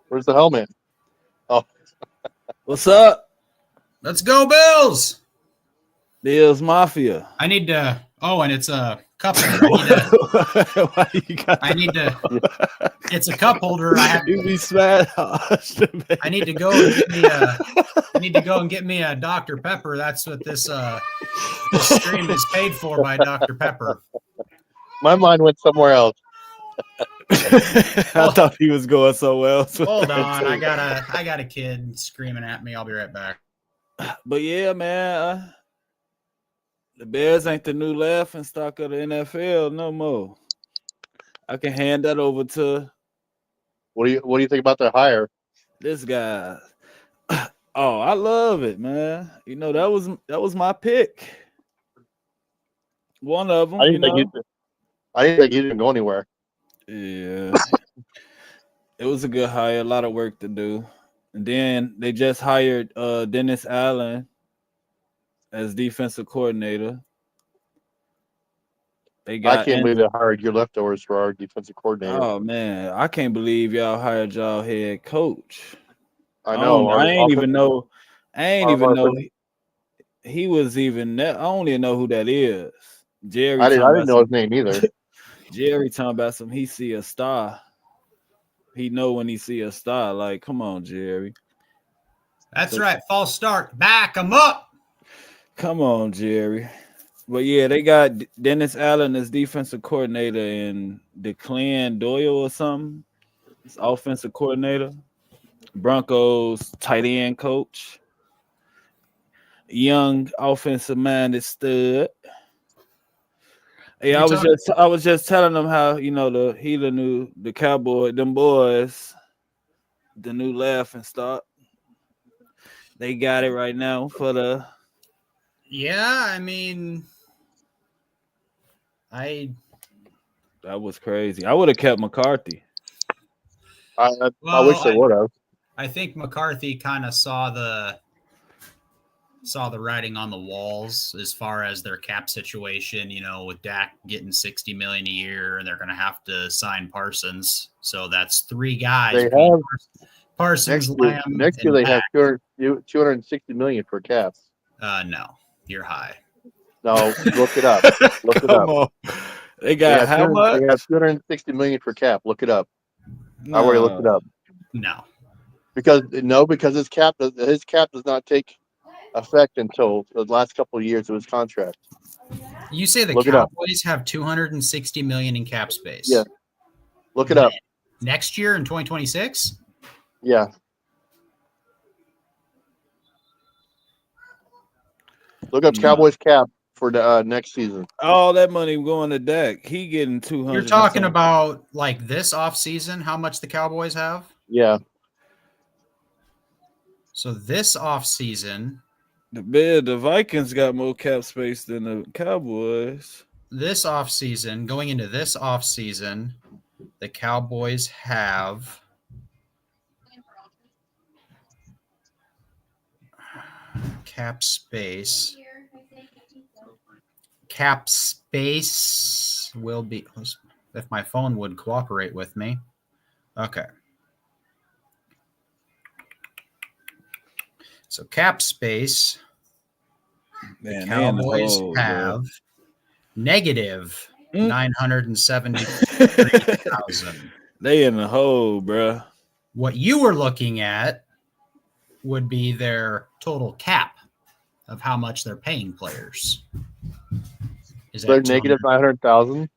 Where's the helmet? Oh, What's up? Let's go, Bills! Bills Mafia. I need to. Oh, and it's a cup holder. Why you got I need to. It's a cup holder. I have. You be smashed. I need to go and get me a. I need to go and get me a Dr. Pepper. That's what this stream is paid for by Dr. Pepper. my mind went somewhere else. I thought he was going somewhere else. Hold on, I got a kid screaming at me. I'll be right back. But yeah, man, the Bears ain't the new laughing stock of the NFL no more. I can hand that over to What do you think about their hire? this guy. Oh, I love it, man. You know, that was my pick. One of them. I didn't think he didn't go anywhere. Yeah. It was a good hire, a lot of work to do. And then they just hired Dennis Allen as defensive coordinator. I can't believe they hired your leftovers for our defensive coordinator. Oh man, I can't believe y'all hired y'all head coach. I know. I ain't even know he was even there. I don't even know who that is. Jerry. I didn't know his name either. Jerry talking about some. He see a star. He know when he see a star. Like, come on, Jerry. That's right. False start. Back him up. Come on, Jerry. But yeah, they got Dennis Allen as defensive coordinator and Declan Doyle or something. It's offensive coordinator. Broncos tight end coach. Young offensive minded stud. Yeah, I was just telling them how, you know, the Cowboy, them boys, the new laughing stock. They got it right now for the. Yeah, I mean, that was crazy. I would have kept McCarthy. I wish they would have. I think McCarthy kind of saw the writing on the walls as far as their cap situation, you know, with Dak getting $60 million a year, and they're going to have to sign Parsons. So that's three guys. They have Parsons, next year they have $260 million for cap. No, you're high. No, look it up. Look it up. On. They got how much? They have $260 million for cap. Look it up. I already looked it up. No, because his cap does not take effect until the last couple of years of his contract. You say the Cowboys have $260 million in cap space. Yeah. Look it up. Next year in 2026? Yeah. Look up Cowboys cap for the next season. All that money going to Dak. He getting 200. You're talking about like this offseason, how much the Cowboys have? Yeah. So this offseason, the Vikings got more cap space than the Cowboys. This offseason, going into this offseason, the Cowboys have cap space. Cap space will be, if my phone would cooperate with me. Okay. So cap space, the Cowboys have negative 973,000. They in the hole, bro. What you were looking at would be their total cap of how much they're paying players. They're negative 900,000.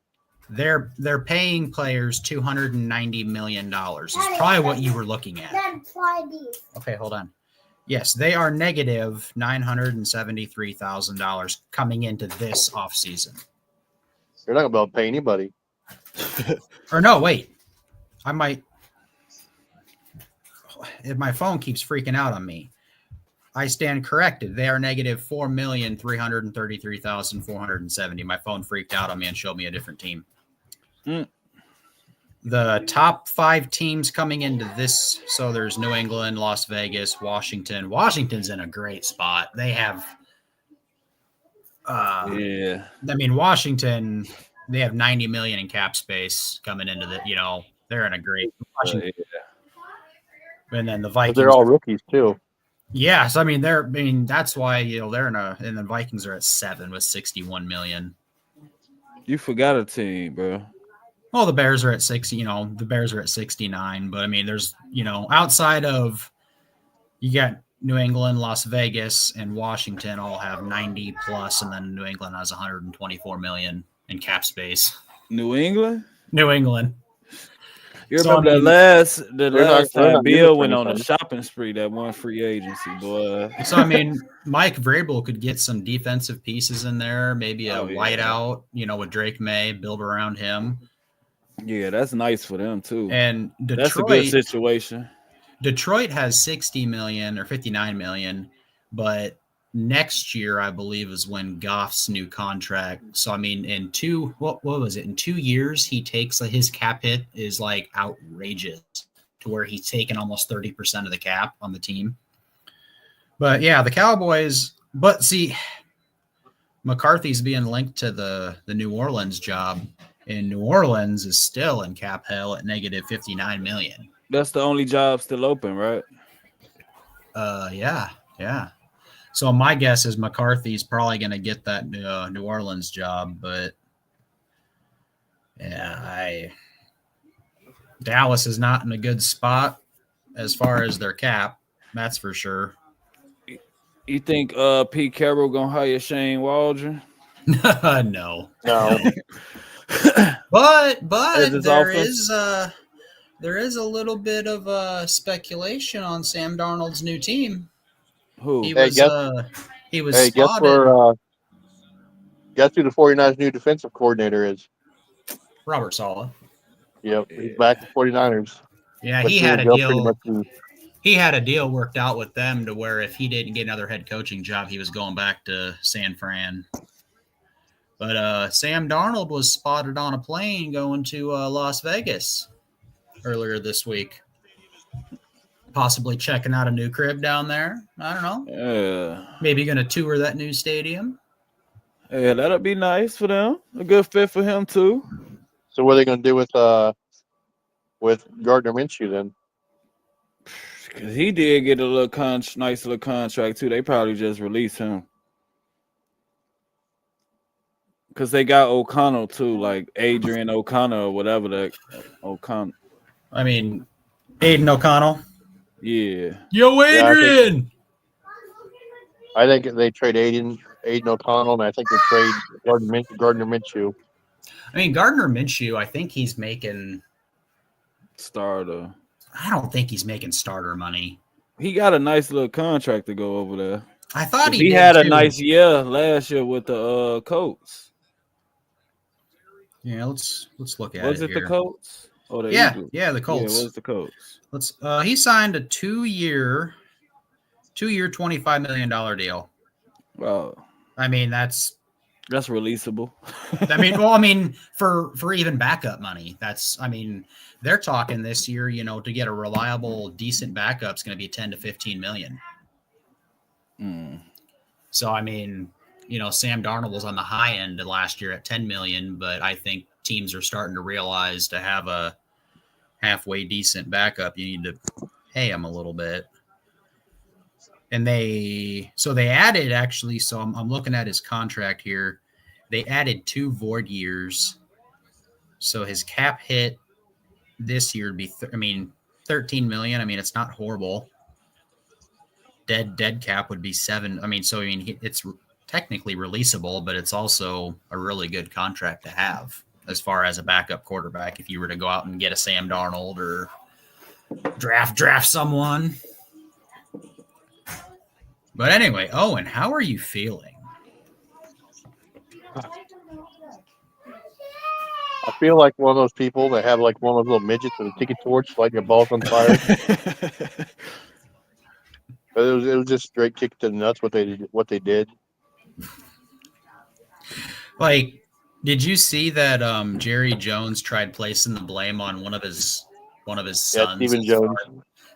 They're paying players $290 million. Is probably what you were looking at. Okay, hold on. Yes, they are negative $973,000 coming into this offseason. You're not going to be able to pay anybody. Or no, wait. I might. My phone keeps freaking out on me. I stand corrected. They are negative 4,333,470. My phone freaked out on me and showed me a different team. The top 5 teams coming into this, so there's New England, Las Vegas, Washington. Washington's in a great spot. They have, I mean, Washington, they have $90 million in cap space coming into the, they're in a great. And then the But Vikings. they're all rookies too. Yeah, so I mean, that's why they're and the Vikings are at 7 with 61 million. You forgot a team, bro. Well, the Bears are at 60. The Bears are at 69. But I mean, there's outside of you got New England, Las Vegas, and Washington all have 90 plus, and then New England has 124 million in cap space. New England. New England. You remember the last time not Bill good went for on a anything. shopping spree, that one free agency, boy. So I mean, Mike Vrabel could get some defensive pieces in there, maybe a wideout, with Drake May, build around him. Yeah, that's nice for them too. And Detroit, that's a good situation. Detroit has 60 million or 59 million, but next year I believe is when Goff's new contract. So I mean, in what was it? In 2 years, he takes his cap hit is like outrageous to where he's taken almost 30% of the cap on the team. But yeah, the Cowboys. But see, McCarthy's being linked to the New Orleans job, and New Orleans is still in cap hell at negative 59 million. That's the only job still open, right? Yeah. So my guess is McCarthy's probably going to get that New Orleans job, but yeah, Dallas is not in a good spot as far as their cap. That's for sure. You think Pete Carroll gonna hire Shane Waldron? No. But there is a little bit of speculation on Sam Darnold's new team. Who? He was Guess spotted. Guess who the 49ers new defensive coordinator is? Robert Saleh. Yep, he's back to 49ers. Yeah, he had a deal. He had a deal worked out with them to where if he didn't get another head coaching job, he was going back to San Fran. But Sam Darnold was spotted on a plane going to Las Vegas earlier this week. Possibly checking out a new crib down there. I don't know. Yeah. Maybe going to tour that new stadium. Yeah, that'll be nice for them. A good fit for him too. So what are they going to do with Gardner Minshew then? Because he did get a nice little contract too. They probably just released him. Because they got O'Connell too, like Adrian O'Connell or whatever that O'Connell. I mean, Aiden O'Connell. Yeah. Yo, Adrian! I think they trade Aiden O'Connell, and I think they trade Gardner Minshew. I mean, Gardner Minshew, I think he's making starter. I don't think he's making starter money. He got a nice little contract to go over there. I thought he had a nice year last year with the Colts. Yeah, let's look at it. Was it here. The Colts? Oh, the Eagles. Yeah, the Colts. Yeah, it was the Colts. He signed a 2-year, $25 million deal. Wow. I mean, that's releasable. I mean, for even backup money, they're talking this year, to get a reliable, decent backup is going to be 10 to 15 million. So, I mean, Sam Darnold was on the high end last year at 10 million, but I think teams are starting to realize to have a halfway decent backup, you need to pay him a little bit. And they added actually, so I'm looking at his contract here. They added 2 void years. So his cap hit this year would be, 13 million. I mean, it's not horrible. Dead cap would be 7. It's technically releasable, but it's also a really good contract to have as far as a backup quarterback. If you were to go out and get a Sam Darnold or draft someone. But anyway, Owen, how are you feeling? I feel like one of those people that have like one of those little midgets with a tiki torch lighting a balls on fire. But it was just straight kick to the nuts what they did. Like, did you see that Jerry Jones tried placing the blame on one of his sons? Yeah, Stephen Jones.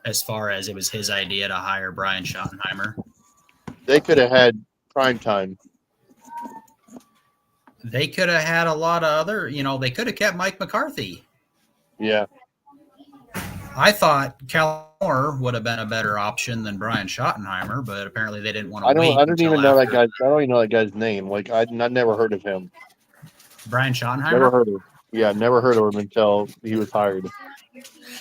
As far as it was his idea to hire Brian Schottenheimer. They could have had prime time. They could have had a lot of other, they could have kept Mike McCarthy. Yeah. I thought Moore would have been a better option than Brian Schottenheimer, but apparently they didn't want to I wait don't until even know that after. guy. I don't even know that guy's name. Like I never heard of him. Brian Never Schottenheimer? heard of. Yeah, never heard of him until he was hired.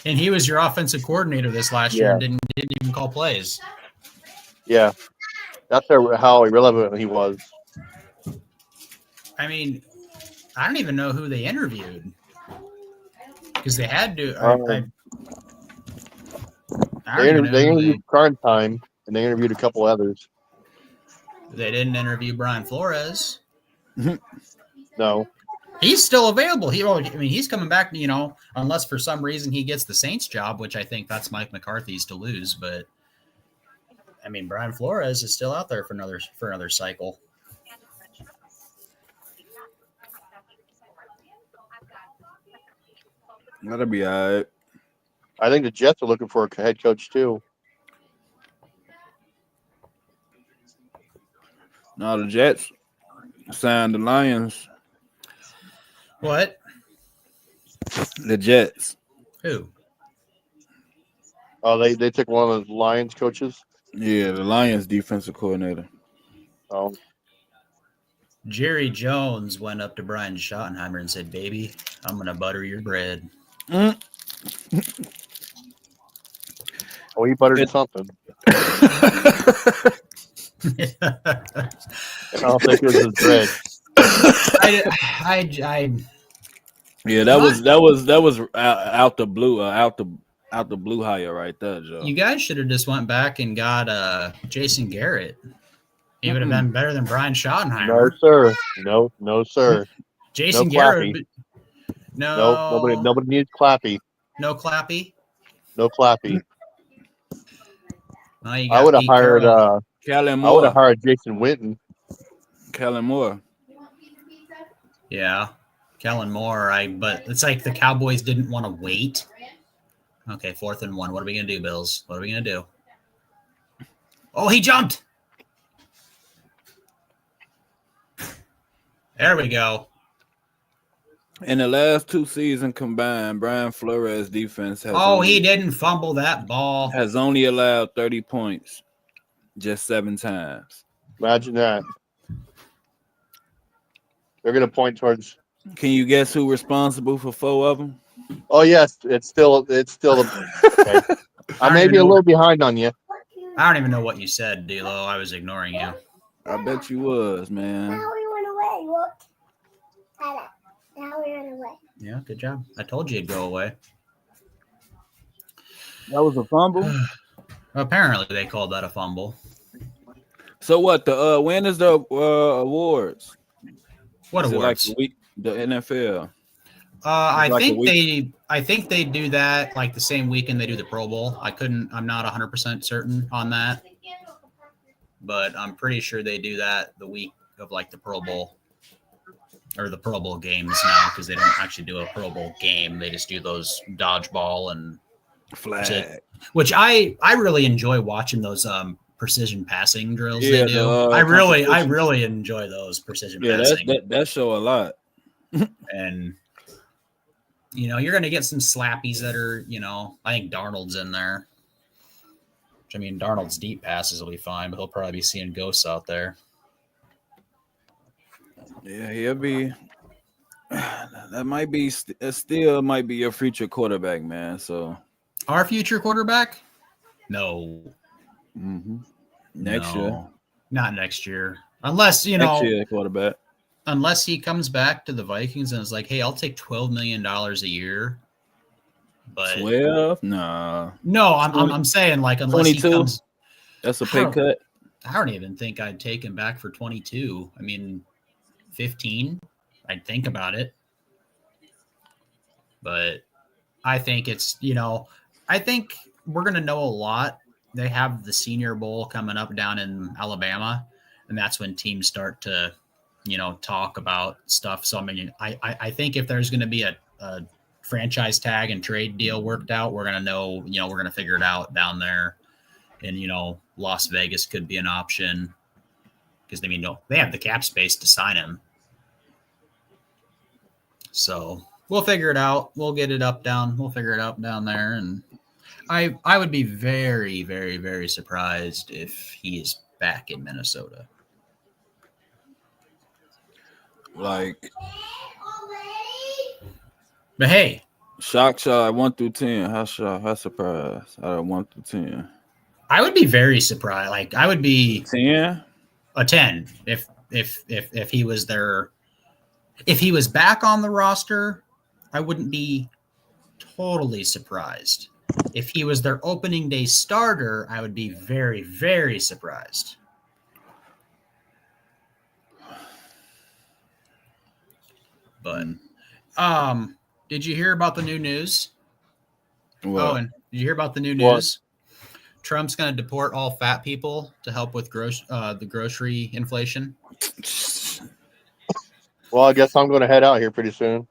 And he was your offensive coordinator this last year Yeah. and didn't even call plays. Yeah, that's how irrelevant he was. I mean, I don't even know who they interviewed because they had to. They interviewed Prime Time, and they interviewed a couple others. They didn't interview Brian Flores. No. He's still available. He's coming back, unless for some reason he gets the Saints job, which I think that's Mike McCarthy's to lose. But I mean, Brian Flores is still out there for another cycle. That'll be all right. I think the Jets are looking for a head coach too. No, the Jets signed the Lions. What? The Jets. Who? Oh, they took one of the Lions coaches. Yeah, the Lions defensive coordinator. Oh, Jerry Jones went up to Brian Schottenheimer and said, "Baby, I'm gonna butter your bread." oh, he buttered something. I don't think it was his bread. Yeah, that was out the blue hire right there, Joe. You guys should have just went back and got Jason Garrett. He would have been better than Brian Schottenheimer. No, sir. No, sir. Jason No Garrett. Clappy. No. Nobody needs Clappy. No Clappy. No Clappy. Well, you I got would have Pete hired. Carroll. Kellen I would Moore. have hired Jason Witten. Kellen Moore. Yeah, Kellen Moore. But it's like the Cowboys didn't want to wait. Okay, 4th and 1. What are we gonna do, Bills? What are we gonna do? Oh, he jumped. There we go. In the last 2 seasons combined, Brian Flores' defense has he didn't fumble that ball. Has only allowed 30 points just 7 times. Imagine that. They're going to point towards. Can you guess who responsible for 4 of them? Oh yes, it's still. Okay. I may be a little behind on you. I don't even know what you said, D-Lo. I was ignoring you. I bet you was, man. Now we went away. Look. Now we went away. Yeah, good job. I told you it'd go away. That was a fumble. Apparently, they called that a fumble. So what? The when is the awards? What Is it awards? like the NFL. I like think they do that like the same weekend they do the Pro Bowl. I'm not 100% certain on that, but I'm pretty sure they do that the week of like the Pro Bowl or the Pro Bowl games now because they don't actually do a Pro Bowl game. They just do those dodgeball and Flag. which I really enjoy watching those precision passing drills Yeah, they do. I really enjoy those precision passing. That show a lot. And you're going to get some slappies that are, I think Darnold's in there. Which, I mean, Darnold's deep passes will be fine, but he'll probably be seeing ghosts out there. Yeah, he'll be. That might be still might be your future quarterback, man. So our future quarterback? No. Next year, not next year, unless next year quarterback. Unless he comes back to the Vikings and is like, "Hey, I'll take $12 million a year." But 12? Nah. No, I'm saying like unless 22. he comes. That's a pay cut. I don't even think I'd take him back for 22. I mean, 15. I'd think about it. But I think it's, I think we're going to know a lot. They have the Senior Bowl coming up down in Alabama, and that's when teams start to, talk about stuff. So, I mean, I think if there's going to be a franchise tag and trade deal worked out, we're going to know, we're going to figure it out down there. And, Las Vegas could be an option because they have the cap space to sign him. So we'll figure it out. We'll get it up down. We'll figure it out down there. And I would be very, very, very surprised if he is back in Minnesota. Like But hey, shock 1 through 10. How surprised out of 1 through 10? I would be very surprised. Like I would be 10. a 10 if he was there. If he was back on the roster, I wouldn't be totally surprised. If he was their opening day starter, I would be very, very surprised. But did you hear about the new news? What? Oh, and did you hear about the new What? news? Trump's going to deport all fat people to help with the grocery inflation. Well, I guess I'm going to head out here pretty soon.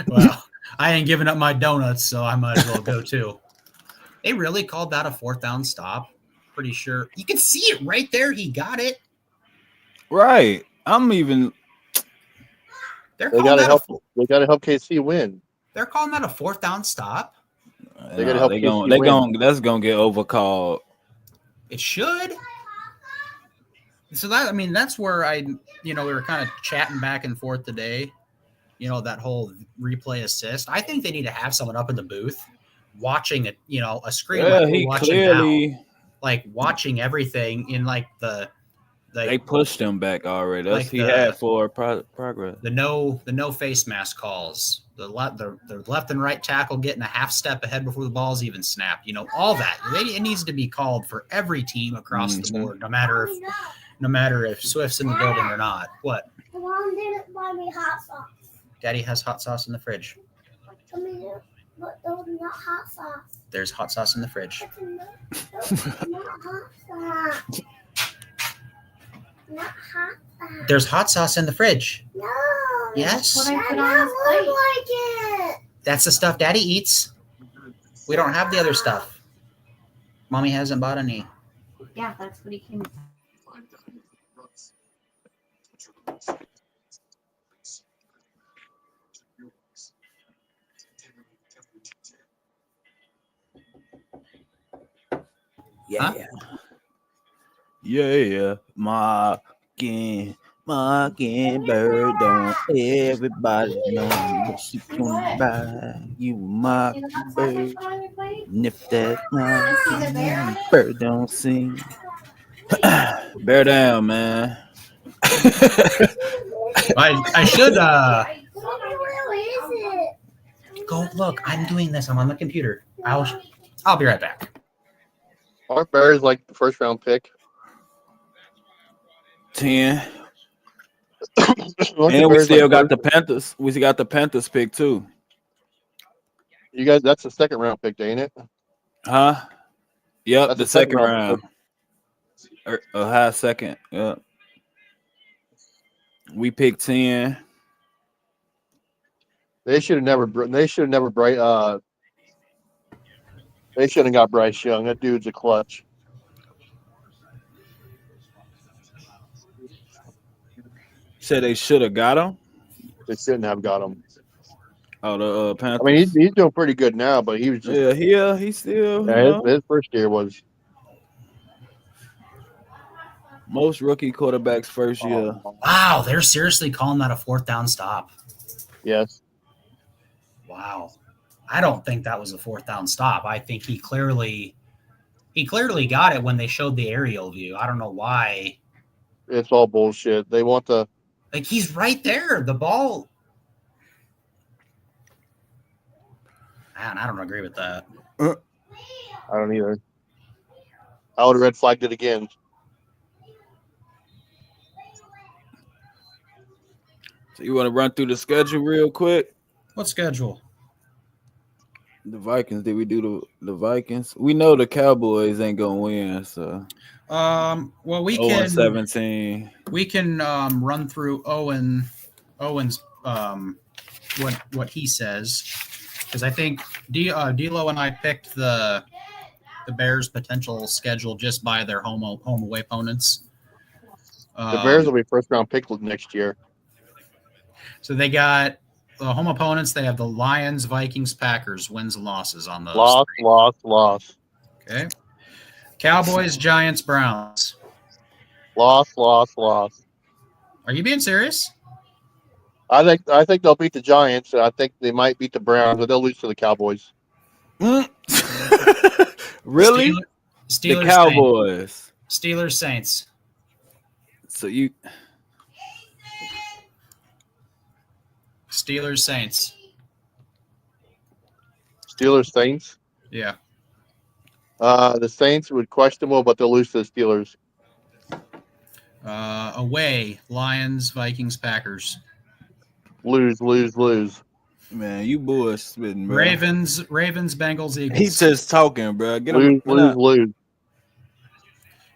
Well, I ain't giving up my donuts, so I might as well go too. They really called that a 4th down stop. Pretty sure. You can see it right there. He got it. Right. I'm even. They're They calling got to that help. They got to help KC win. they're calling that a 4th down stop. They gotta help They KC going. win. That's gonna get overcalled. It should. So that's where we were kind of chatting back and forth today. That whole replay assist. I think they need to have someone up in the booth watching it, a screen Yeah, like we're he watching clearly. now, like watching everything in like They pushed him back already. That's like he had for progress. the no face mask calls, the left and right tackle getting a half step ahead before the ball's even snapped. All that it needs to be called for every team across the board, no matter if Swift's in the building or not. What? Mom didn't buy me hot sauce. Daddy has hot sauce in the fridge. I mean, but those are not hot sauce. There's hot sauce in the fridge. Those are not hot sauce. Not hot sauce. There's hot sauce in the fridge. No. Yes. That's what I put on this plate. Like it. That's the stuff Daddy eats. We don't have the other stuff. Mommy hasn't bought any. Yeah, that's what he came. Huh? Yeah. Mockingbird, don't everybody know she come by. You mockingbird, and if that mockingbird don't sing, bear down, man. I should Where is it? go look. I'm doing this. I'm on the computer. I'll be right back. Aren't Bears like the first round pick? 10. Aren't the And we Bears still like got first- the Panthers. We got the Panthers pick too. You guys, that's the second round pick, ain't it? Huh? Yep, That's the the second second round. round. A high second. Yep. We picked 10. They should have never. They should have never. They shouldn't have got Bryce Young. That dude's a clutch. Said they should have got him. They shouldn't have got him. Oh, the Panthers. I mean, he's doing pretty good now, but he was just. He's still His first year was. most rookie quarterbacks first year. Wow, they're seriously calling that a 4th down stop. Yes. Wow. I don't think that was a 4th down stop. I think he clearly got it when they showed the aerial view. I don't know why. It's all bullshit. They want the. Like he's right there. The ball. Man, I don't agree with that. I don't either. I would have red flagged it again. So you want to run through the schedule real quick? What schedule? The Vikings. Did we do the Vikings? We know the Cowboys ain't gonna win. So Well, we 0-17. we can run through Owen's what he says, because I think D'Lo and I picked the Bears' potential schedule just by their home away opponents. The Bears will be first round pick next year. So they got the home opponents, they have the Lions, Vikings, Packers, wins and losses on those. Loss. Okay. Cowboys, Giants, Browns. Loss. Are you being serious? I think they'll beat the Giants. I think they might beat the Browns, but they'll lose to the Cowboys. Really? Steelers, The Cowboys. Steelers, Saints. So you Steelers, Saints. Steelers, Saints. Yeah. The Saints would questionable, but they'll lose to the Steelers. Away, Lions, Vikings, Packers. Lose. man, you bullshitting, bro. Ravens, Bengals, Eagles. He's just talking, bro. Get him. Lose.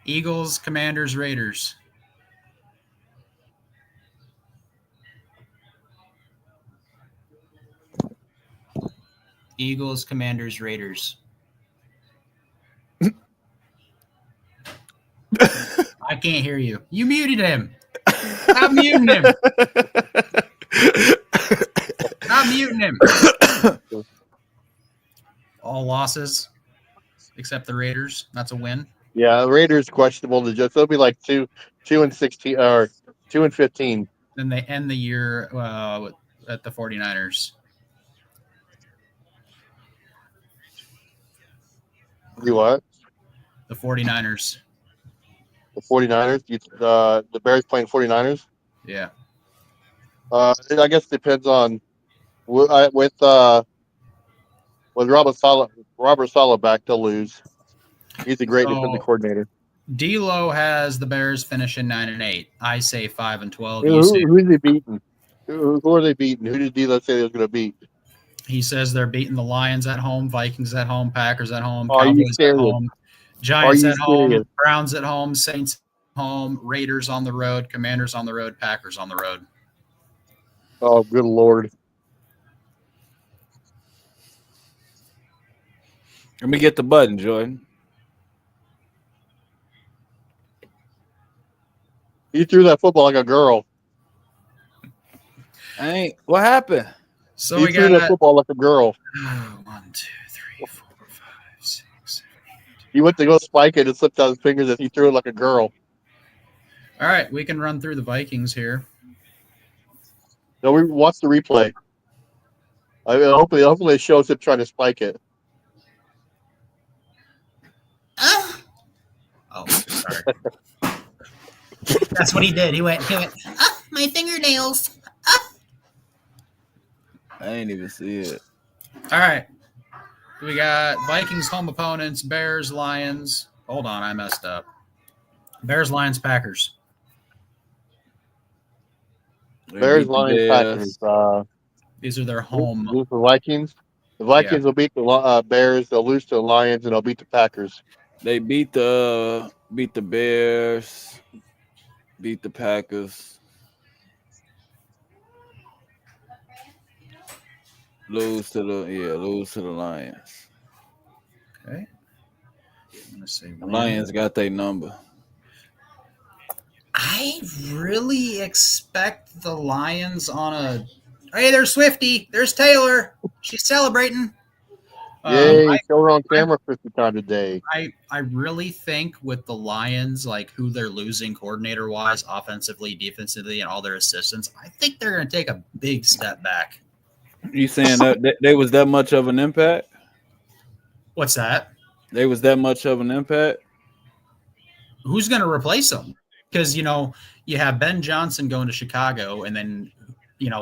Eagles, Commanders, Raiders. Eagles, Commanders, Raiders. I can't hear you. You muted him. Stop muting him. Stop muting him. All losses except the Raiders. That's a win. Yeah, Raiders questionable. They'll be like 2-16 or 2-15. Then they end the year at the 49ers. Do what? The 49ers. The 49ers. The Bears playing 49ers. Yeah. I guess it depends on with Robert Saleh back, they'll lose. He's a great defensive coordinator. D'Lo has the Bears finishing 9-8. I say 5-12. Who's he beating? Who are they beating? Who did D'Lo say they was going to beat? He says they're beating the Lions at home, Vikings at home, Packers at home, Are you Cowboys at serious? home, Giants Are you at home, serious? Browns at home, Saints at home, Raiders on the road, Commanders on the road, Packers on the road. Oh, good Lord. Let me get the button, Jordan. You threw that football like a girl. What happened? So You we threw got that football like a girl. 1, 2, 3, 4, 5, 6, 7. He went to go spike it and slipped out his fingers and he threw it like a girl. All right, we can run through the Vikings here. No, we watch the replay. Hopefully it shows him trying to spike it. Oh, sorry. That's what he did. He went, my fingernails. I ain't even see it. All right. We got Vikings home opponents, Bears, Lions. Hold on, I messed up. Bears, Lions, Packers. Bears, Lions, Packers. These are their home. Lose the Vikings. The Vikings will beat the Bears. They'll lose to the Lions, and they'll beat the Packers. They beat the Bears, beat the Packers, lose to the Lions. Okay. I'm gonna say The Lions got their number. I really expect the Lions on a. Hey, there's Swifty. There's Taylor. She's celebrating. Yay! Show her on camera 50 times a day. I really think with the Lions, like who they're losing coordinator wise, offensively, defensively, and all their assistants, I think they're going to take a big step back. You saying that they was that much of an impact? What's that? They was that much of an impact? Who's going to replace them? Because, you have Ben Johnson going to Chicago, and then,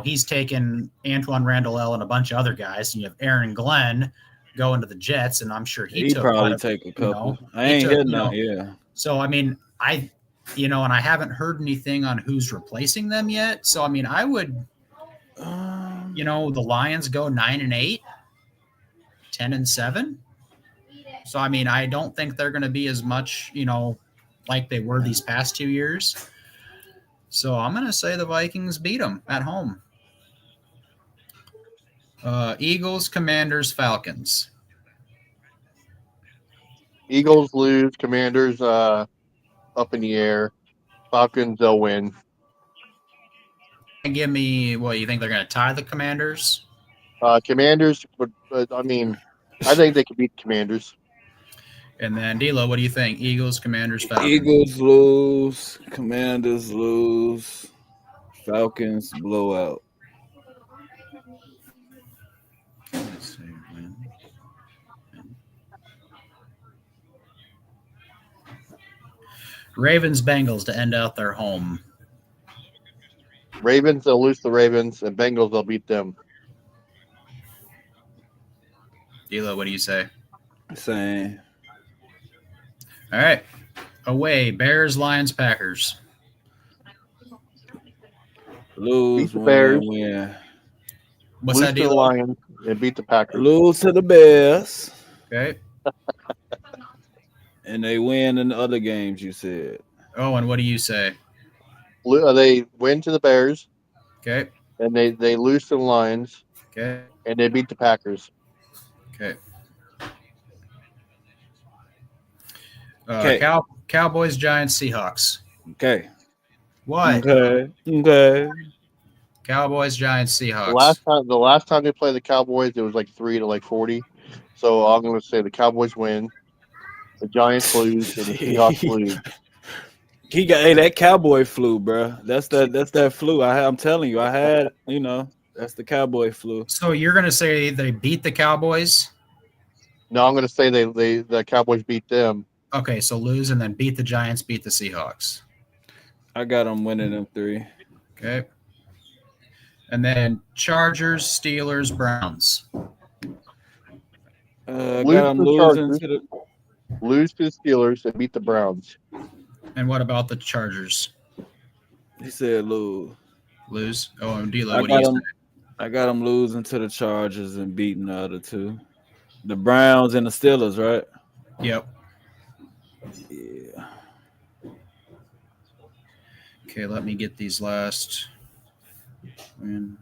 he's taken Antoine Randall and a bunch of other guys. And you have Aaron Glenn going to the Jets, and I'm sure he took probably take a couple. I ain't hitting that, yeah. So, I mean, and I haven't heard anything on who's replacing them yet. So, I mean, I would, the Lions go 9-8, 10-7. So, I mean, I don't think they're going to be as much, like they were these past 2 years. So I'm going to say the Vikings beat them at home. Eagles, Commanders, Falcons. Eagles lose. Commanders up in the air. Falcons, they'll win. give me what you think they're going to tie the Commanders? Commanders, but I mean, I think they could beat the Commanders. And then D'Lo, what do you think? Eagles, Commanders, Falcons. Eagles lose, Commanders lose, Falcons blowout. Let's see, win. Ravens, Bengals to end out their home. Ravens, they'll lose the Ravens, and Bengals, they'll beat them. D'Lo, what do you say? Same. All right. Away, Bears, Lions, Packers. Lose, Beat the Bears. win. What's lose that, to the D'Lo? Lions and beat the Packers. Lose to the Bears, Okay. and they win in the other games. You said. Oh, and what do you say? They win to the Bears, Okay. and they lose to the Lions, Okay. and they beat the Packers. Okay. Okay. Cowboys, Giants, Seahawks. Okay. What? Okay. Cowboys, Giants, Seahawks. The last time they played the Cowboys, it was like 3-40. So I'm going to say the Cowboys win, the Giants lose, and the Seahawks lose. He got that cowboy flu, bro. That's that flu. I'm telling you, that's the cowboy flu. So you're going to say they beat the Cowboys? No, I'm going to say the Cowboys beat them. Okay, so lose and then beat the Giants, beat the Seahawks. I got them winning them 3. Okay. And then Steelers, Browns. Got Lose them to the losing Chargers. to the. Lose to the Steelers and beat the Browns. And what about the Chargers? He said lose. Lose. Oh, and D'Lo, what do you say? I got them losing to the Chargers and beating the other 2. The Browns and the Steelers, right? Yep. Yeah. Okay, let me get these last. Win.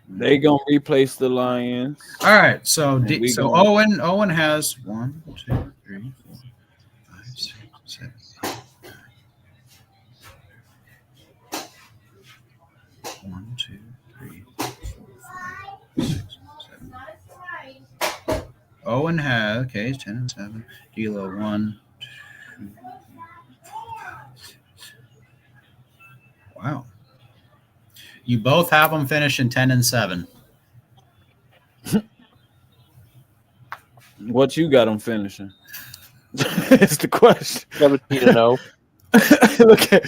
They gonna replace the Lions. All right, so And we so going- Owen has 1, 2, 3, 4, 5, 6, 7, 1, 2, 3, 4, 5, 6, 7. Owen has 10 and 7. D'Lo 1, 2. Wow. You both have them finishing 10 and 7. What you got them finishing? It's the question. 17-0. Look at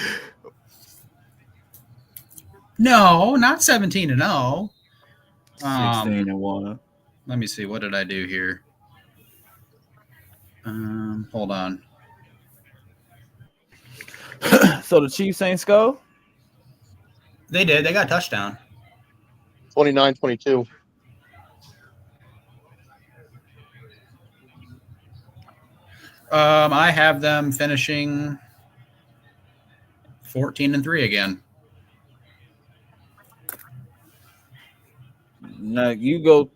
No, not 17 and 0. 16-1. Let me see. What did I do here? Hold on. So the Chiefs ain't score? They did. They got a touchdown. 29-22. I have them finishing 14 and 3 again. Now you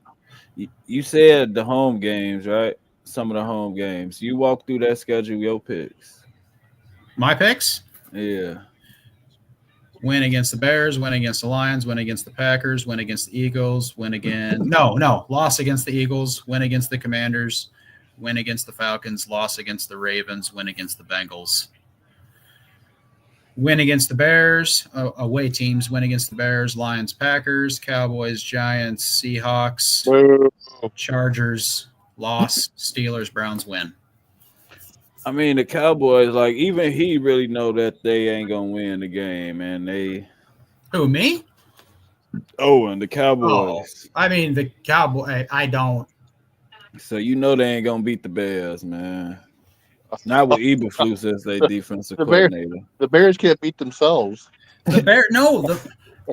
said the home games, right? Some of the home games. You walk through that schedule, your picks. My picks? Yeah. Win against the Bears, win against the Lions, win against the Packers, win against the Eagles, win again. No, loss against the Eagles, win against the Commanders, win against the Falcons, loss against the Ravens, win against the Bengals. Win against the Bears, away teams, win against the Bears, Lions, Packers, Cowboys, Giants, Seahawks, Chargers, loss, Steelers, Browns, win. I mean, the Cowboys, like, even he really know that they ain't gonna win the game, and they. Who, me? Oh, and the Cowboys. I mean, the Cowboy. I don't. So you know they ain't gonna beat the Bears, man. Not with Eberflus as their defensive coordinator. The Bears can't beat themselves. The Bears. No, the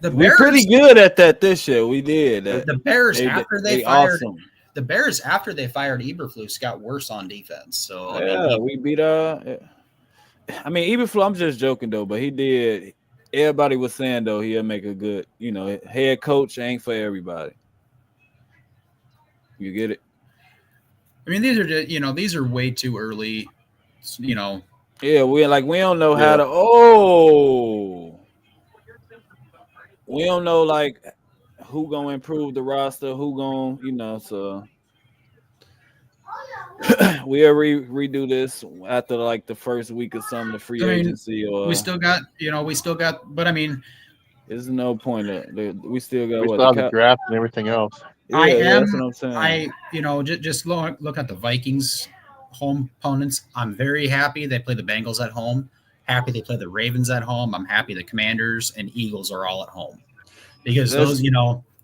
We're Bears. pretty good at that this year. We did. The Bears after they fired. Awesome. The Bears after they fired Eberflus got worse on defense. So We beat I mean, Eberflus. I'm just joking though, but he did. Everybody was saying though he'll make a good, head coach ain't for everybody. You get it? I mean, these are way too early. Yeah, we don't know how to. Oh, we don't know like who gonna improve the roster, who gonna, so we'll redo this after like the first week or something, the free I mean, agency, or we still got, but I mean, there's no point of we still got We what still the have the cap. draft and everything else. Yeah, that's what I'm saying. just look at the Vikings home opponents. I'm very happy they play the Bengals at home. Happy they play the Ravens at home. I'm happy the Commanders and Eagles are all at home because those,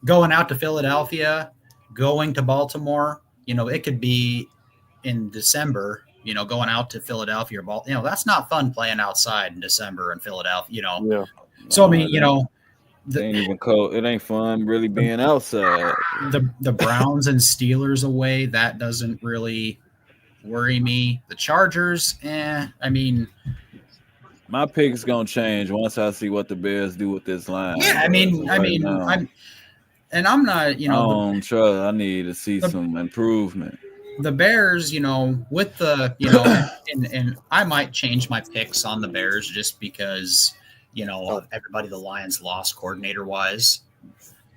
going out to Philadelphia, going to Baltimore, it could be in December, going out to Philadelphia or Baltimore, that's not fun playing outside in December in Philadelphia, Yeah. So, I mean, it ain't even cold. It ain't fun really being outside. the Browns and Steelers away, that doesn't really worry me. The Chargers, I mean, My pick's gonna change once I see what the Bears do with this line. yeah, I mean, I'm not, I need to see some improvement. The Bears, with the, and I might change my picks on the Bears just because, everybody the Lions lost coordinator wise.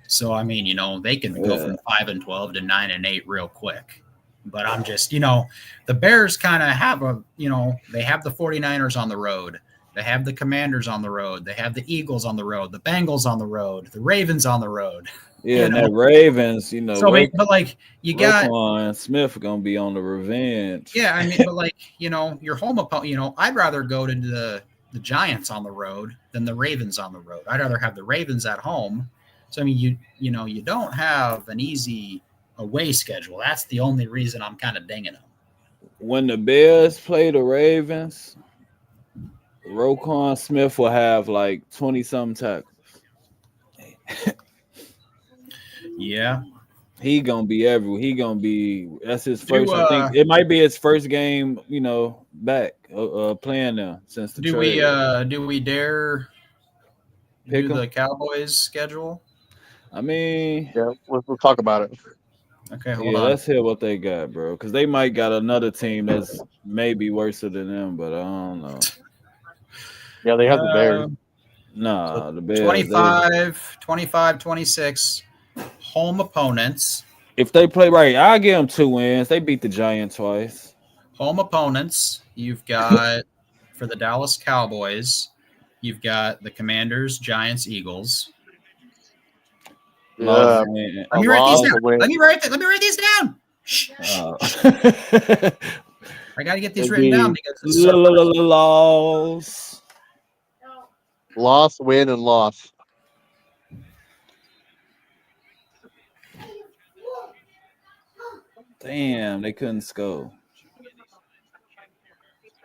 So, I mean, they can go from 5-12 to 9-8 real quick. But I'm just, the Bears kind of have they have the 49ers on the road. They have the Commanders on the road. They have the Eagles on the road, the Bengals on the road, the Ravens on the road. Yeah, and that Ravens, So, but like you got Roquan Smith gonna be on the revenge. Yeah, I mean, but like your home opponent. I'd rather go to the Giants on the road than the Ravens on the road. I'd rather have the Ravens at home. So I mean, you don't have an easy away schedule. That's the only reason I'm kind of dinging them. When the Bears play the Ravens, Roquan Smith will have like 20-something tackles. Yeah. He gonna be everywhere. That's his first. I think it might be his first game, back playing now since the trade. Do we dare Pick the Cowboys schedule? I mean, yeah, we'll talk about it. Okay, hold on. Let's hear what they got, bro. Because they might got another team that's maybe worse than them, but I don't know. Yeah, they have the Bears. Nah, the Bears. 25, 26 home opponents. If they play right, I'll give them 2 wins. They beat the Giants twice. Home opponents, you've got for the Dallas Cowboys, you've got the Commanders, Giants, Eagles. Yeah. Let me write these down. Shh. I got to get these written down because loss, win, and loss. Damn, they couldn't score.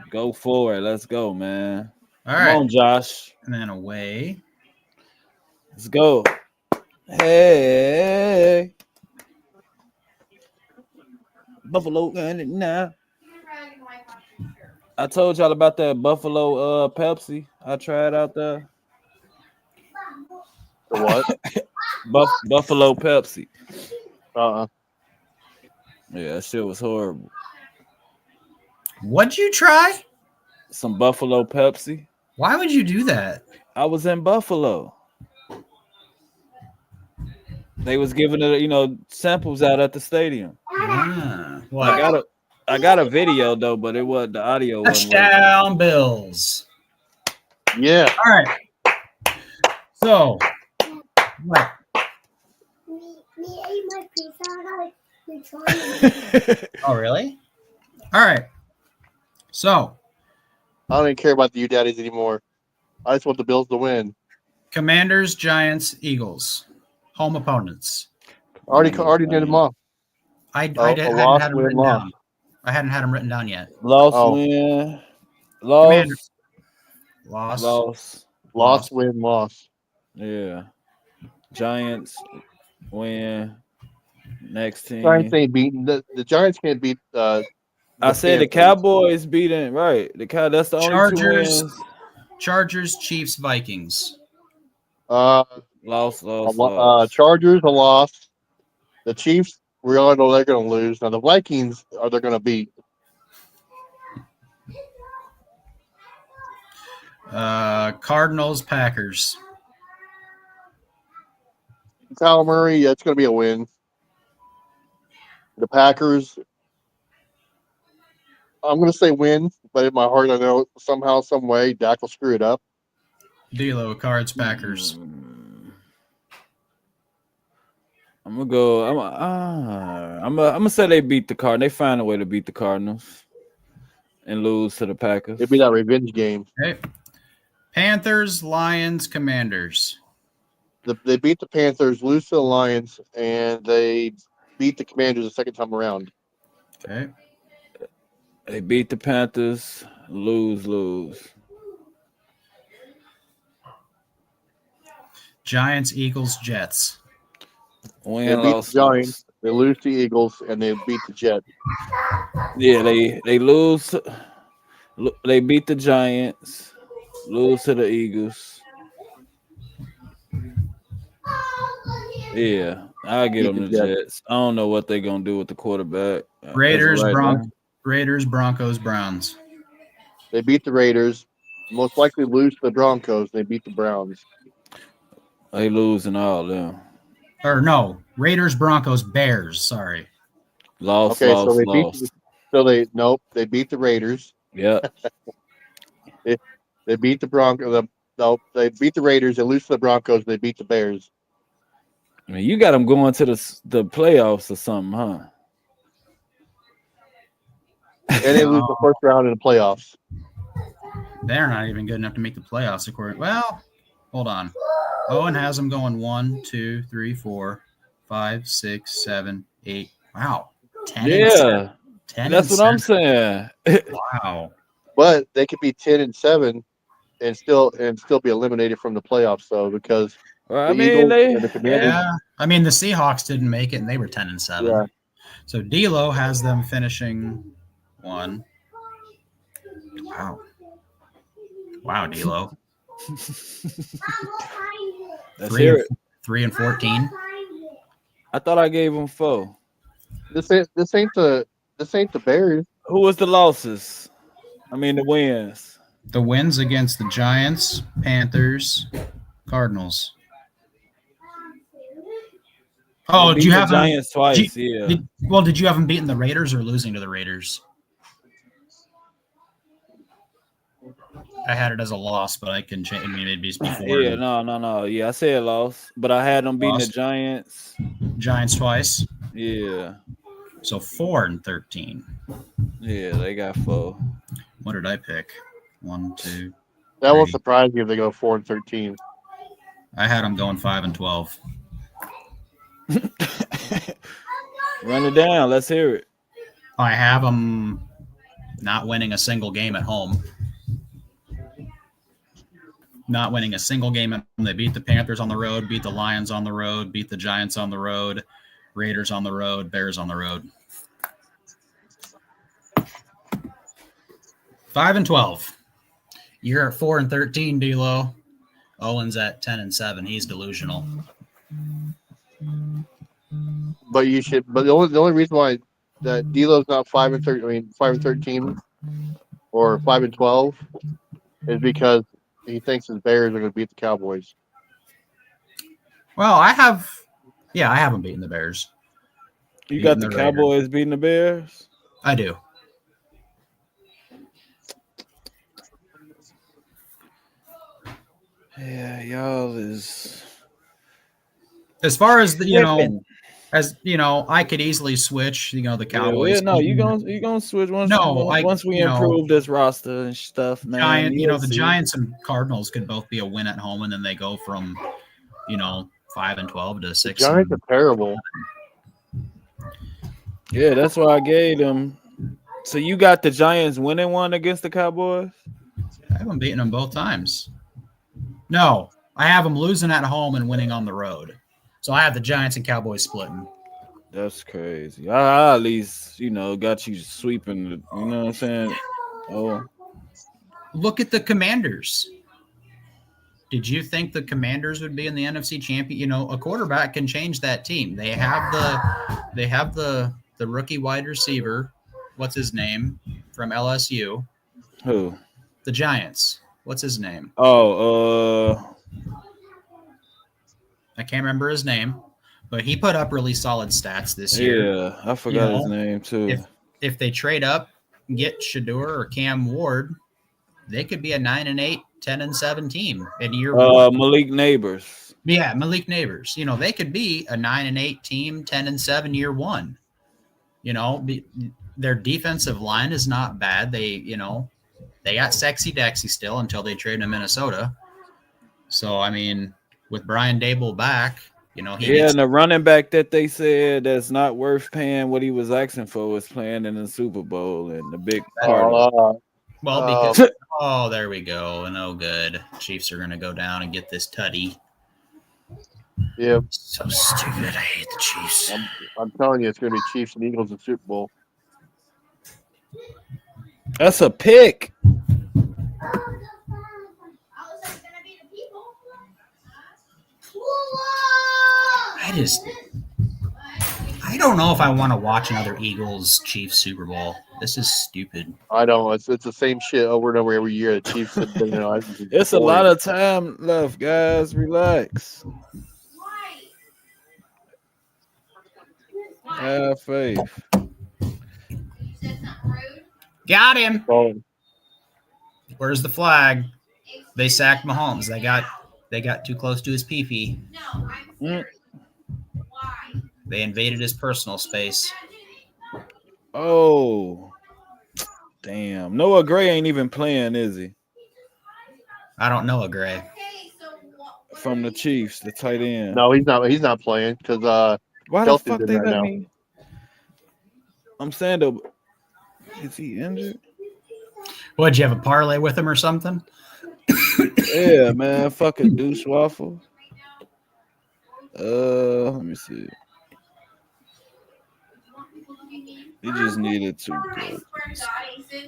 Go for it. Let's go, man. All Come on, Josh. And then away. Let's go. Hey. Buffalo got it now. I told y'all about that Buffalo Pepsi I tried out there. The what? Buffalo Pepsi. Yeah, that shit was horrible. What'd you try? Some Buffalo Pepsi. Why would you do that? I was in Buffalo. They was giving it, samples out at the stadium. Well, I got a video though, but it was the audio. Touchdown Bills. Yeah. All right. So, what? Me ate my pizza. Oh, really? All right. So, I don't even care about the U Daddies anymore. I just want the Bills to win. Commanders, Giants, Eagles, home opponents. Already did them off. I hadn't had them written down. I hadn't had them written down yet. Win. Loss. Win, loss. Yeah. Giants win. Next team. Giants ain't beaten. The Giants can't beat. I said the Cowboys beating right. That's the only 2 wins. Chargers, Chiefs, Vikings. Loss. Chargers a loss. The Chiefs, we all know they're going to lose. Now the Vikings are they going to beat? Cardinals, Packers. Kyle Murray, yeah, it's going to be a win. The Packers, I'm going to say win, but in my heart, I know somehow, some way, Dak will screw it up. D'Lo, Cards, Packers. I'm gonna go. I'm gonna say they beat the Cardinals. They find a way to beat the Cardinals and lose to the Packers. It'll be that revenge game. Okay. Panthers, Lions, Commanders. They beat the Panthers, lose to the Lions, and they beat the Commanders the second time around. Okay. They beat the Panthers, lose. Giants, Eagles, Jets. Win, They beat loss, the Giants, loss. they lose to the Eagles, and they beat the Jets. Yeah, they lose. They beat the Giants, lose to the Eagles. Yeah, I'll get them the Jets. I don't know what they're gonna do with the quarterback. Raiders, Broncos, Browns. They beat the Raiders, most likely lose to the Broncos. They beat the Browns. They losing all them. Or no, Raiders, Broncos, Bears. Sorry. Lost. They beat the Raiders. Yep. They beat the Broncos. They beat the Raiders. They lose to the Broncos. They beat the Bears. I mean, you got them going to the playoffs or something, huh? And they lose the first round in the playoffs. They're not even good enough to make the playoffs. Well, hold on. Owen has them going 1, 2, 3, 4, 5, 6, 7, 8. Wow. 10 Yeah. and 7. 10 That's and what I'm 7. saying. Wow. But they could be 10-7 and still be eliminated from the playoffs, though, because Well, the Eagles and the Commanders. Yeah. I mean, the Seahawks didn't make it, and they were 10 and 7. Yeah. So D'Lo has them finishing 1. Wow, D'Lo. Let's hear it. 3 and 14. I thought I gave them 4. This ain't the Bears. Who was the losses? I mean the wins. The wins against the Giants, Panthers, Cardinals. Oh, do you have the Giants twice? Yeah. Yeah. Did you have them beating the Raiders or losing to the Raiders? I had it as a loss, but I can change. Maybe it's before. Yeah, no. Yeah, I said loss, but I had them beating the Giants. Giants twice. Yeah. So 4 and 13. Yeah, they got 4. What did I pick? 1, 2. That won't surprise you if they go 4 and 13. I had them going 5 and 12. Run it down. Let's hear it. I have them not winning a single game at home. Not winning a single game at home. They beat the Panthers on the road, beat the Lions on the road, beat the Giants on the road, Raiders on the road, Bears on the road. 5 and 12. You're at 4 and 13, D'Lo. Owen's at 10 and 7. He's delusional. But you should. But the only reason why that D'Lo's not 5 and 13. I mean 5 and 13 or 5 and 12 is because he thinks his Bears are going to beat the Cowboys. Well, I haven't beaten the Bears. You got the Cowboys beating the Bears? I do. Yeah, y'all is. As far as I could easily switch. The Cowboys. Yeah, no, you gonna switch once we improve this roster and stuff, man. The Giants and Cardinals could both be a win at home, and then they go from 5 and 12 to 6. The Giants are terrible. Yeah, that's why I gave them. So you got the Giants winning one against the Cowboys? I haven't beaten them both times. No, I have them losing at home and winning on the road. So I have the Giants and Cowboys splitting. That's crazy. I at least, got you sweeping. You know what I'm saying? Oh, look at the Commanders. Did you think the Commanders would be in the NFC Championship? A quarterback can change that team. They have the rookie wide receiver. What's his name from LSU? Who? The Giants. What's his name? Oh, I can't remember his name, but he put up really solid stats this year. Yeah, I forgot his name too. If they trade up, get Shador or Cam Ward, they could be a 9-8, 10-7 team in year one. Malik Neighbors. Yeah, Malik Neighbors. They could be a 9-8 team, 10-7 year one. Their defensive line is not bad. They got Sexy Dexy still until they trade to Minnesota. So, I mean, with Brian Dable back, and the running back that they said that's not worth paying what he was asking for was playing in the Super Bowl and the big part. Because there we go. No good. Chiefs are going to go down and get this tutty. Yeah. So stupid. I hate the Chiefs. I'm telling you, it's going to be Chiefs and Eagles in the Super Bowl. That's a pick. I don't know if I want to watch another Eagles Chiefs Super Bowl. This is stupid. I don't. It's the same shit over and over every year. The Chiefs. It's a lot of time left, guys. Relax. Have faith. Got him. Where's the flag? They sacked Mahomes. They got too close to his pee-pee. They invaded his personal space. Oh, damn. Noah Gray ain't even playing, is he? I don't know a Gray. From the Chiefs, the tight end. No, he's not. He's not playing because why Kelsey's the fuck in they there let now. me? I'm saying though, is he injured? What'd you have a parlay with him or something? Yeah, man. Fucking douche waffle. Let me see. He just needed to go.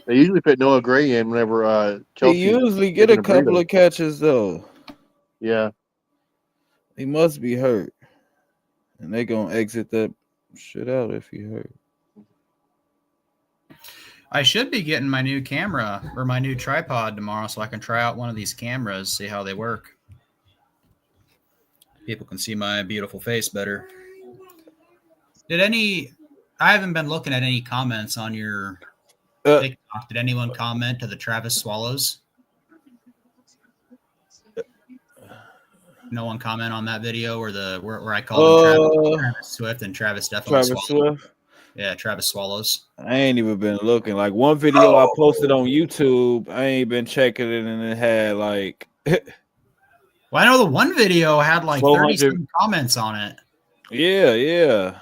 They usually put Noah Gray in whenever Kelsey. He usually get a couple of catches though. Yeah. He must be hurt. And they gonna exit that shit out if he hurt. I should be getting my new camera or my new tripod tomorrow so I can try out one of these cameras, see how they work. People can see my beautiful face better. I haven't been looking at any comments on your TikTok. Did anyone comment to the Travis Swallows? No one comment on that video where I called him Travis Swift and Travis definitely Swift. Yeah, Travis Swallows. I ain't even been looking. Like one video I posted on YouTube, I ain't been checking it, and it had like. Well, I know the one video had like 30 comments on it. Yeah.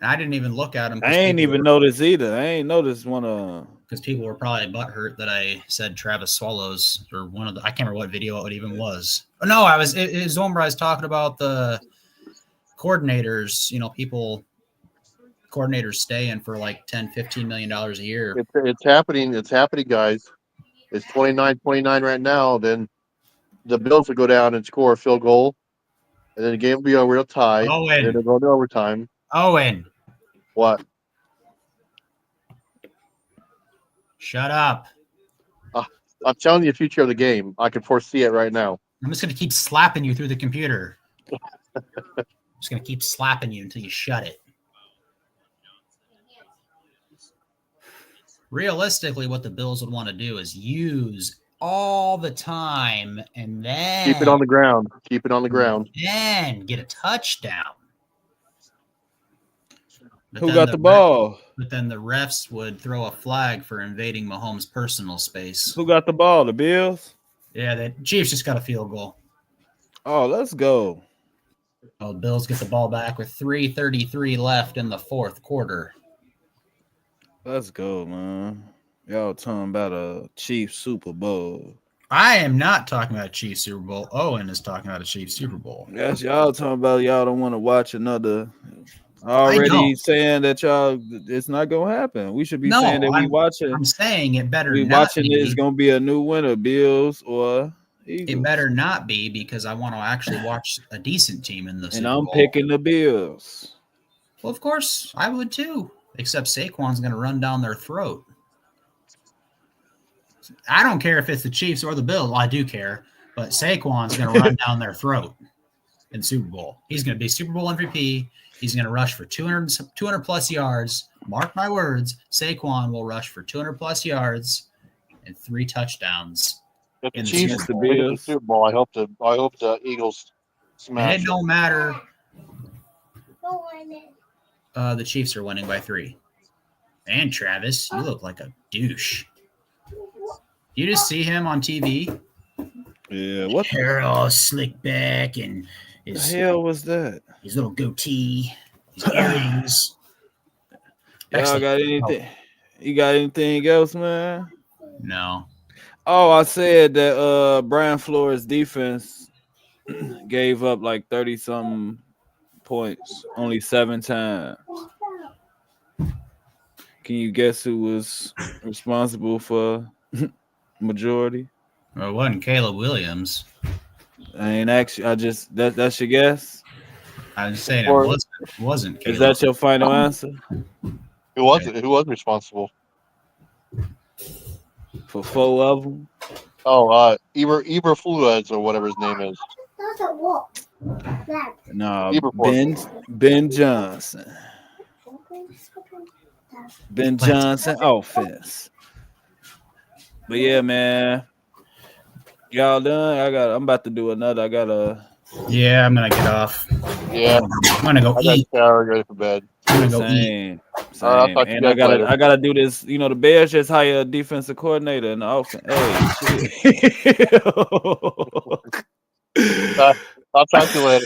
And I didn't even look at them. I ain't even noticed either. I ain't noticed one of. Because people were probably butthurt that I said Travis Swallows or one of the. I can't remember what video it even was. Oh, no, it was one where I was talking about the coordinators. Coordinators staying for like $10-15 million a year. It's happening. It's happening, guys. It's 29-29 right now. Then the Bills will go down and score a field goal, and then the game will be a real tie. Owen. And then they'll go to overtime. Owen. What? Shut up. I'm telling you the future of the game. I can foresee it right now. I'm just going to keep slapping you through the computer. I'm just going to keep slapping you until you shut it. Realistically, what the Bills would want to do is use all the time and then keep it on the ground. Keep it on the ground. Then get a touchdown. Who got the ball? But then the refs would throw a flag for invading Mahomes' personal space. Who got the ball? The Bills? Yeah, the Chiefs just got a field goal. Oh, let's go. Oh, the Bills get the ball back with 3:33 left in the fourth quarter. Let's go, man. Y'all talking about a Chiefs Super Bowl. I am not talking about a Chiefs Super Bowl. Owen is talking about a Chiefs Super Bowl. Yes, y'all talking about y'all don't want to watch another. Already saying that it's not gonna happen. We should be saying that we watching. I'm saying it better. We watching it's gonna be a new winner, Bills or Eagles. It better not be because I want to actually watch a decent team in the Super Bowl. And I'm picking the Bills. Well, of course I would too. Except Saquon's going to run down their throat. I don't care if it's the Chiefs or the Bills. Well, I do care, but Saquon's going to run down their throat. in the Super Bowl. He's going to be Super Bowl MVP. He's going to rush for 200 plus yards. Mark my words, Saquon will rush for 200 plus yards and 3 touchdowns. If the In the Chiefs Super Bowl. make it to the Super Bowl, I hope the Eagles And smash it it. don't matter. Who won it? The Chiefs are winning by 3. And Travis, you look like a douche. You just see him on TV. Yeah, what Hair all slick back and the hell was that? his little goatee, his earrings. Y'all Excellent. got anything? You got anything else, man? No. Oh, I said that Brian Flores' defense gave up like 30-something points only 7 times. Can you guess who was responsible for majority? Well, it wasn't Caleb Williams. I ain't actually. That's your guess. I was saying Or- it wasn't Caleb. Is that your final answer Who was it? Who was responsible? for 4 of them? Oh, Eberflus or whatever his name is. That's a wolf. That. No, Eberflus. Ben Johnson. Ben Johnson offense. But yeah, man. Y'all done? I'm about to do another. I gotta Yeah, I'm gonna get off. Yeah, I'm gonna go I got eat. shower, go for bed. I'm gonna go eat. same. I'll Same. talk to you And I guys later. gotta do this. You know, the Bears just hired a defensive coordinator in the offense. Hey, shit. I'll talk to you later.